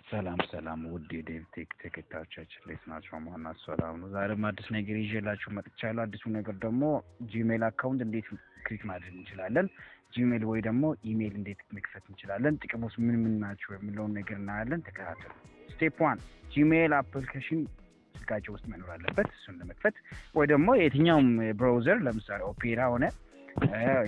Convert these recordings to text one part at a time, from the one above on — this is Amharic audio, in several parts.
ሰላም ውድ የዴቭ ቴክ ተከታዮቻችን እንዴት ናችሁ? ማና ሰላም ነው። ዛሬም አዲስ ነገር ይዤላችሁ መጥቻለሁ። አዲሱ ነገር ደግሞ ጂሜል አካውንት እንዴት ክሊክ ማድረግ እንችላለን፣ ጂሜል ወይ ደግሞ ኢሜል እንዴት መክፈት እንችላለን፣ ጥቅሞች ምን ናቸው የሚለውን ነገር እናያለን። ተከታተሉ። ስቴፕ 1 ጂሜል አፕሊኬሽን ስልካችሁ ውስጥ መኖር አለበት። እሱን ለመክፈት ወይ ደግሞ የትኛውም ብራውዘር ለምሳሌ ኦፔራ ሆነ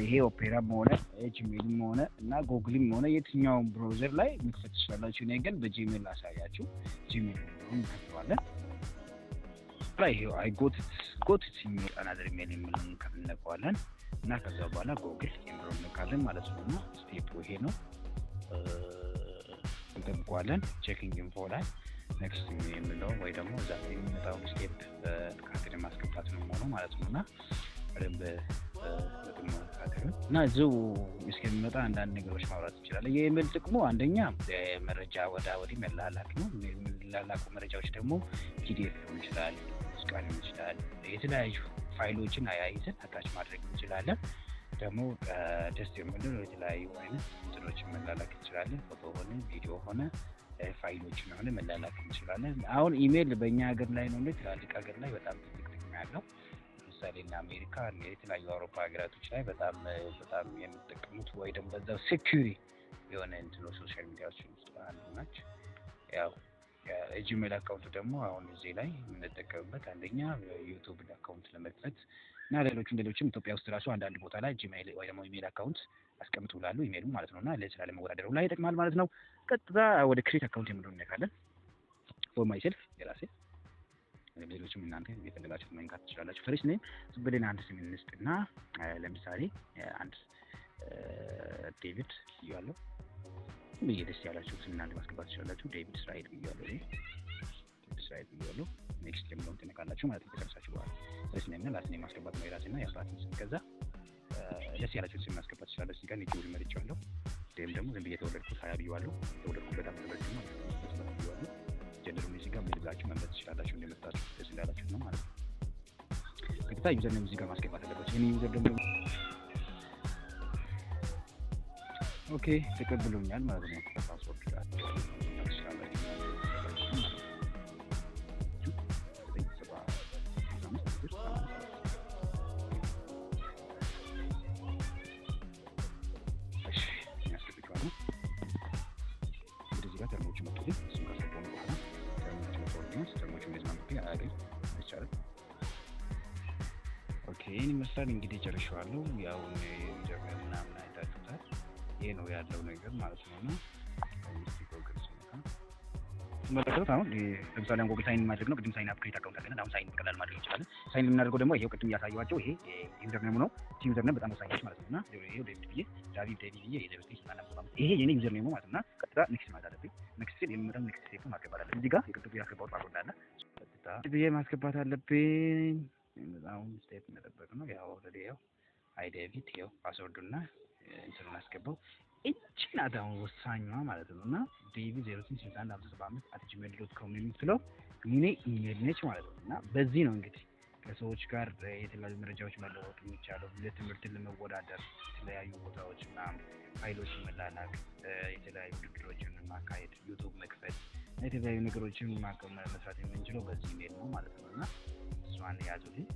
ይሄ ኦፔራም ሆነ ጂሜልም ሆነ እና ጉግልም ሆነ የትኛውም ብራውዘር ላይ መክፈት ትችላላችሁ። እኔ ግን በጂሜል ላሳያችሁ። ጂሜል እንከፍተዋለን። ላይ ይሄ አይ ጎት ኢሜል አናዘር ኢሜል የሚለውን ከፍተዋለን እና ከዛ በኋላ ጉግል የሚለውን እንካለን ማለት ነው። እና ስቴፕ ይሄ ነው። እንጠብቀዋለን። ቼኪንግ ኢንፎ ላይ ኔክስት የሚለው ወይ ደግሞ እዛ ላይ የሚመጣውን ስቴፕ ካንተ ማስገባት ነው ማለት ነው። እና በደንብ እና እዚሁ እስከሚመጣ አንዳንድ ነገሮች ማውራት እንችላለን። የኢሜል ጥቅሙ አንደኛ መረጃ ወዲህ መላላክ ነው። የሚላላኩ መረጃዎች ደግሞ ፒዲኤፍ ሊሆን ይችላል፣ ሙዚቃ ሊሆን ይችላል፣ የተለያዩ ፋይሎችን አያይዘን አታች ማድረግ እንችላለን። ደግሞ ደስ የሚሉ የተለያዩ አይነት እንትኖችን መላላክ እንችላለን። ፎቶ ሆነ ቪዲዮ ሆነ ፋይሎችን ሆነ መላላክ እንችላለን። አሁን ኢሜል በእኛ ሀገር ላይ ነው እንዴ ትላልቅ ሀገር ላይ በጣም ትልቅ ጥቅም ያለው ለምሳሌ እና አሜሪካ የተለያዩ አውሮፓ ሀገራቶች ላይ በጣም የሚጠቀሙት ወይ ደግሞ በዛው ሴኩሪ የሆነ እንትኖ ሶሻል ሚዲያዎች ውስጥ አንዱ ናቸው። ያው የጂሜል አካውንት ደግሞ አሁን እዚህ ላይ የምንጠቀምበት አንደኛ ዩቲዩብ አካውንት ለመክፈት እና ሌሎችም ኢትዮጵያ ውስጥ ራሱ አንዳንድ ቦታ ላይ ጂሜል ወይ ደግሞ ኢሜል አካውንት አስቀምጡ ብላሉ ኢሜሉ ማለት ነውና ለስራ ለመወዳደሩ ላይ ይጠቅማል ማለት ነው። ቀጥታ ወደ ክሬት አካውንት የምንለው እንነካለን። ፎር ማይሰልፍ የራሴ ሌሎችም እናንተ የፈለጋችሁት መንካት ትችላላችሁ። ፈርስት ኔም ብለን አንድ ስም እንስጥና ለምሳሌ አንድ ዴቪድ ይያለው ደስ ያላችሁት እናንተ ማስገባት ትችላላችሁ። ዴቪድ እስራኤል ይያለው ዴቪድ እስራኤል ይያለው ኔክስት የሚለውን ትነካላችሁ ማለት ነው። ከጨረሳችሁ በኋላ ፈርስት ኔም እና ላስት ኔም ማስገባት ነው የራሴና የአባቴን ስም ከዛ ደስ ያላችሁት ስም ማስገባት ትችላላችሁ። እዚህ ጋር ኔቲቭ መርጫለሁ። ደግሞ ዝም ብዬ የተወለድኩት 20 ብዬዋለሁ። የተወለድኩበት ዓመተ ምህረት ነው ብዬዋለሁ። ጀነራል እዚህ ጋር ብላችሁ መምረጥ ትችላላችሁ እንደመጣችሁ ደስ እንዳላችሁ ነው ማለት ነው። ቀጥታ ዩዘር ኔም እዚህ ጋር ማስገባት አለባችሁ። የኔ ዩዘር ደግሞ ኦኬ ተቀብሎኛል ማለት ነው። ፓስወርድ ጋር ትችላላችሁ። ይሄን ይመስላል እንግዲህ ጨርሻለሁ። ያው ጀርመን ምናምን አይታችሁታል። ይሄ ነው ያለው ነገር ማለት ነው። እና መለከቱት አሁን ለምሳሌ ጎግል ሳይን ማድረግ ነው። ቅድም ሳይን አፕ ክሬት አካውንት አድርገን አሁን ሳይን ቀላል ማድረግ እንችላለን። ሳይን የምናደርገው ደግሞ ይሄው ቅድም ያሳየኋቸው ይሄ ዩዘር ኔም ነው። ዩዘር ኔም በጣም ወሳኝ ነው ማለት ነው። እና ይሄው ዴቪድ ብዬ ዳቪድ ብዬ ይሄ የኔ ዩዘር ኔም ነው ማለት ነው። እና ቀጥታ ኔክስት ማለት አለብኝ። ኔክስት የሚመጣው ኔክስት ስቴፕ ማስገባት አለብኝ። እዚህ ጋር የቅድም ያስገባሁት ፓስወርድ አለ። ቀጥታ ብዬ ማስገባት አለብኝ። አሁን ስቴፕ መጠበቅ ነው። ያው ኦልሬዲ ያው አይ ዴቪድ ያው ፓስወርዱና እንትኑን አስገባው። እቺ ናት አሁን ወሳኟ ማለት ነው። እና ዴቪድ 096155@gmail.com የምትለው የኔ ኢሜል ነች ማለት ነው። እና በዚህ ነው እንግዲህ ከሰዎች ጋር የተለያዩ መረጃዎች መለወጥ የሚቻለው። ለትምህርትን ለመወዳደር የተለያዩ ቦታዎች እና ፋይሎችን መላላክ፣ የተለያዩ ውድድሮችን ማካሄድ፣ ዩቲዩብ መክፈት፣ የተለያዩ ነገሮችን መስራት የምንችለው በዚህ ኢሜል ነው ማለት ነው። እና እሷን ያዙልኝ።